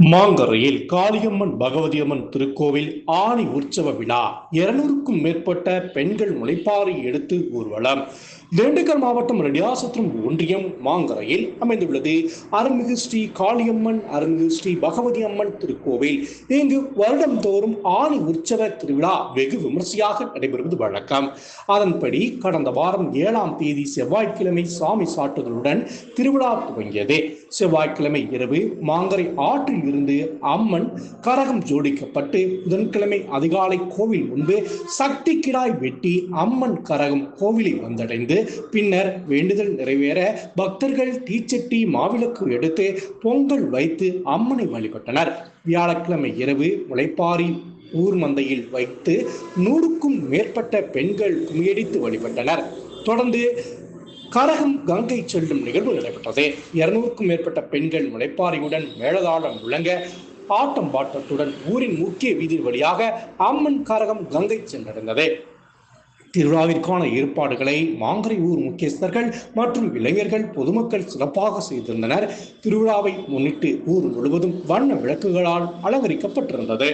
மாங்கரையில் காளியம்மன் பகவதியம்மன் திருக்கோவில் ஆணி உற்சவ விழா 200க்கும் மேற்பட்ட பெண்கள் முளைப்பாரி எடுத்து ஊர்வலம். திண்டுக்கல் மாவட்டம் ரெட்டியார்சத்திரம் ஒன்றியம் மாங்கரையில் அமைந்துள்ளது அருள்மிகு ஸ்ரீ காளியம்மன் அருள்மிகு ஸ்ரீ பகவதி அம்மன் திருக்கோவில். இங்கு வருடந்தோறும் ஆணி உற்சவ திருவிழா வெகு விமர்சையாக நடைபெறுவது வழக்கம். அதன்படி கடந்த வாரம் 7ஆம் தேதி செவ்வாய்க்கிழமை சாமி சாட்டுதலுடன் திருவிழா துவங்கியது. செவ்வாய்க்கிழமை இரவு மாங்கரை ஆற்றில் இருந்து அம்மன் கரகம் ஜோடிக்கப்பட்டு புதன்கிழமை அதிகாலை கோவில் முன்பு சக்தி கிடாய் வெட்டி அம்மன் கரகம் கோவிலை வந்தடைந்து பின்னர் வேண்டுதல் நிறைவேற பக்தர்கள் தீச்சட்டி மாவிளக்கு எடுத்து பொங்கல் வைத்து அம்மனை வழிபட்டனர். வியாழக்கிழமை இரவு முளைப்பாரி ஊர் மந்தையில் வைத்து 100க்கும் மேற்பட்ட பெண்கள் குமியடித்து வழிபட்டனர். தொடர்ந்து கரகம் கங்கை செல்லும் நிகழ்வு நடைபெற்றது. 200க்கும் மேற்பட்ட பெண்கள் முளைப்பாரியுடன் மேளதாளம் முழங்க ஆட்டம் பாட்டத்துடன் ஊரின் முக்கிய வீதி வழியாக அம்மன் கரகம் கங்கை சென்றடைந்தது. திருவிழாவிற்கான ஏற்பாடுகளை மாங்கரை ஊர் முக்கியஸ்தர்கள் மற்றும் இளைஞர்கள் பொதுமக்கள் சிறப்பாக செய்திருந்தனர். திருவிழாவை முன்னிட்டு ஊர் முழுவதும் வண்ண விளக்குகளால் அலங்கரிக்கப்பட்டிருந்தது.